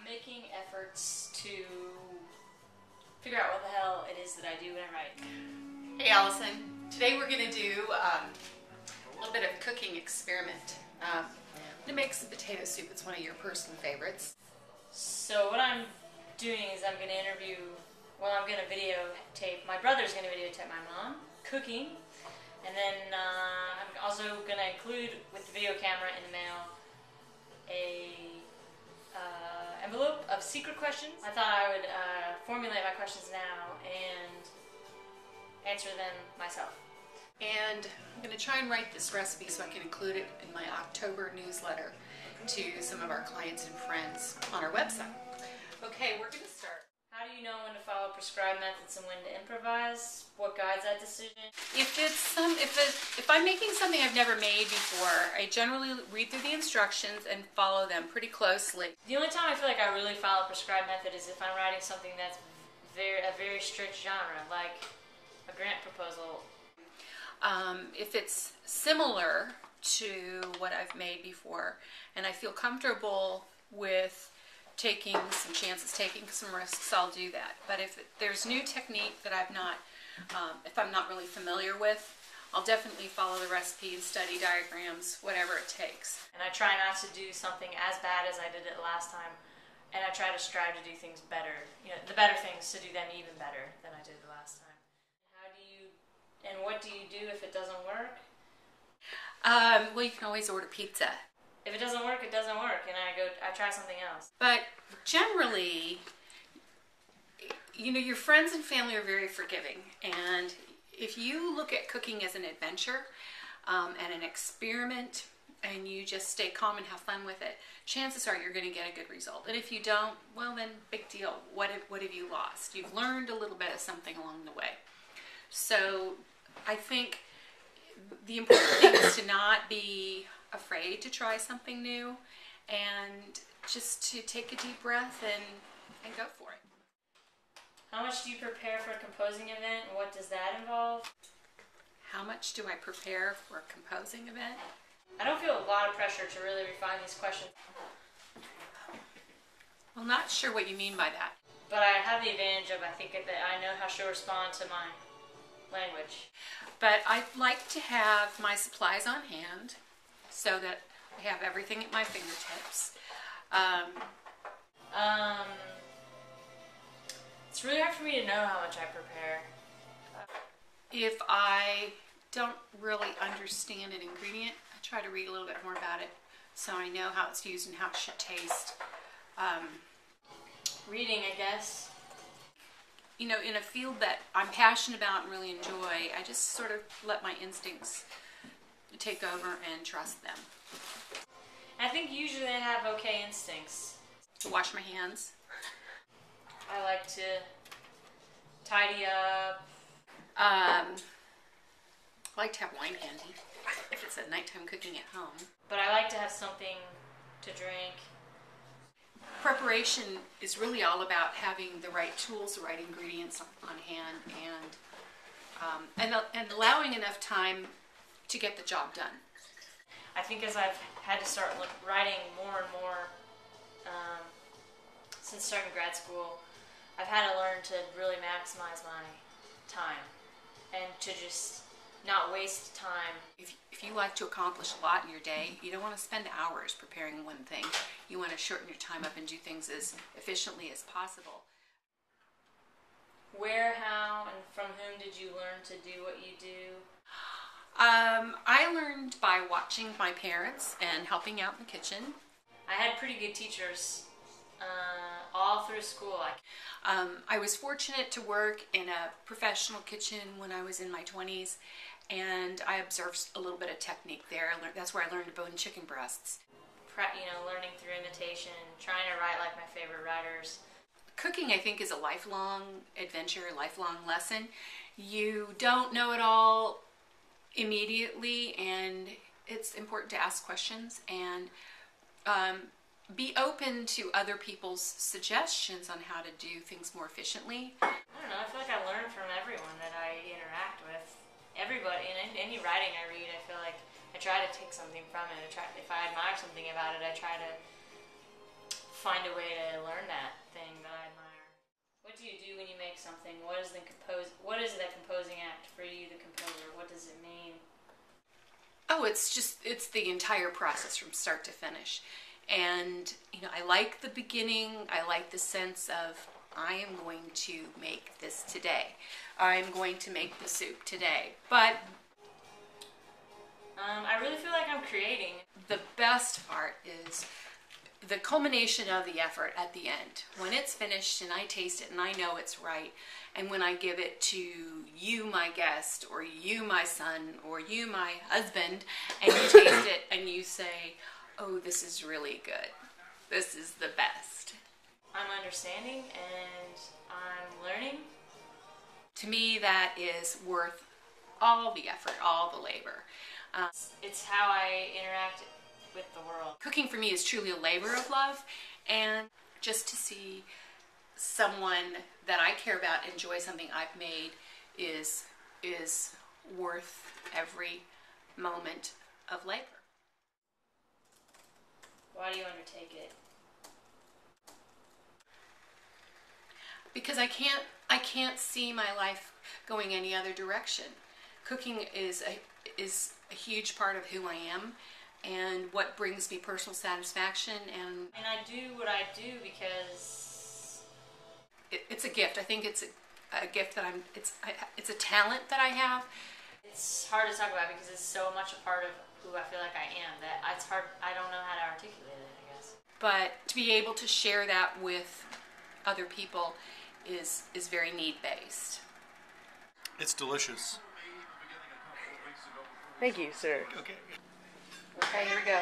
I'm making efforts to figure out what the hell it is that I do when I write. Hey Allison, today we're going to do a little bit of a cooking experiment. I'm going to make some potato soup. It's one of your personal favorites. So what I'm doing is I'm going to videotape, my brother's going to videotape my mom cooking, and then I'm also going to include with the video camera in the mail a envelope of secret questions. I thought I would formulate my questions now and answer them myself. And I'm going to try and write this recipe so I can include it in my October newsletter to some of our clients and friends on our website. Okay, we're going to start. How do you know when to follow prescribed methods and when to improvise? What guides that decision? If I'm making something I've never made before, I generally read through the instructions and follow them pretty closely. The only time I feel like I really follow a prescribed method is if I'm writing something that's a very strict genre, like a grant proposal. If it's similar to what I've made before and I feel comfortable with taking some chances, taking some risks, I'll do that. But if there's new technique that if I'm not really familiar with, I'll definitely follow the recipe and study diagrams, whatever it takes. And I try not to do something as bad as I did it last time, and I try to strive to do things better, the better things, to do them even better than I did the last time. What do you do if it doesn't work? Well, you can always order pizza. If it doesn't work, it doesn't work, and I try something else. But generally, your friends and family are very forgiving, and if you look at cooking as an adventure and an experiment, and you just stay calm and have fun with it, chances are you're going to get a good result. And if you don't, well then, big deal. What have you lost? You've learned a little bit of something along the way. So I think the important thing is to not be afraid to try something new and just to take a deep breath and go for it. How much do you prepare for a composing event, and what does that involve? How much do I prepare for a composing event? I don't feel a lot of pressure to really refine these questions. Well, not sure what you mean by that. But I have the advantage of, I think, that I know how she'll respond to my language. But I'd like to have my supplies on hand so that I have everything at my fingertips. It's really hard for me to know how much I prepare. If I don't really understand an ingredient, I try to read a little bit more about it so I know how it's used and how it should taste. Reading, I guess. In a field that I'm passionate about and really enjoy, I just sort of let my instincts take over and trust them. I think usually I have okay instincts. To wash my hands. I like to tidy up. I like to have wine handy if it's a nighttime cooking at home. But I like to have something to drink. Preparation is really all about having the right tools, the right ingredients on hand, and allowing enough time to get the job done. I think as I've had to start writing more and more since starting grad school, I've had to learn to really maximize my time and to just not waste time. If you like to accomplish a lot in your day, you don't want to spend hours preparing one thing. You want to shorten your time up and do things as efficiently as possible. Where, how, and from whom did you learn to do what you do? I learned by watching my parents and helping out in the kitchen. I had pretty good teachers all through school. I was fortunate to work in a professional kitchen when I was in my 20s, and I observed a little bit of technique there. That's where I learned to bone chicken breasts. Learning through imitation, trying to write like my favorite writers. Cooking, I think, is a lifelong adventure, a lifelong lesson. You don't know it all immediately, and it's important to ask questions and be open to other people's suggestions on how to do things more efficiently. I don't know, I feel like I learn from everyone that I interact with. Everybody, in any writing I read, I feel like I try to take something from it. If I admire something about it, I try to find a way to learn that thing that I admire. What do you do when you make something? What is the composing act for you, the composer? What does it mean? Oh, it's the entire process from start to finish. And, I like the beginning. I like the sense of, I am going to make this today. I'm going to make the soup today. But I really feel like I'm creating. the best part is the culmination of the effort at the end. When it's finished and I taste it and I know it's right, and when I give it to you, my guest, or you, my son, or you, my husband, and you taste it and you say, oh, this is really good. This is the best. I'm understanding and I'm learning. To me, that is worth all the effort, all the labor. It's how I interact with the world. Cooking for me is truly a labor of love, and just to see someone that I care about enjoy something I've made is worth every moment of labor. Why do you undertake it? Because I can't see my life going any other direction. Cooking is a huge part of who I am and what brings me personal satisfaction, and I do what I do because it's a gift. I think it's a gift that it's a talent that I have. It's hard to talk about because it's so much a part of who I feel like I am that it's hard. I don't know how to articulate it, I guess. But to be able to share that with other people is very need-based. It's delicious. Thank you, sir. Okay. Okay, here we go.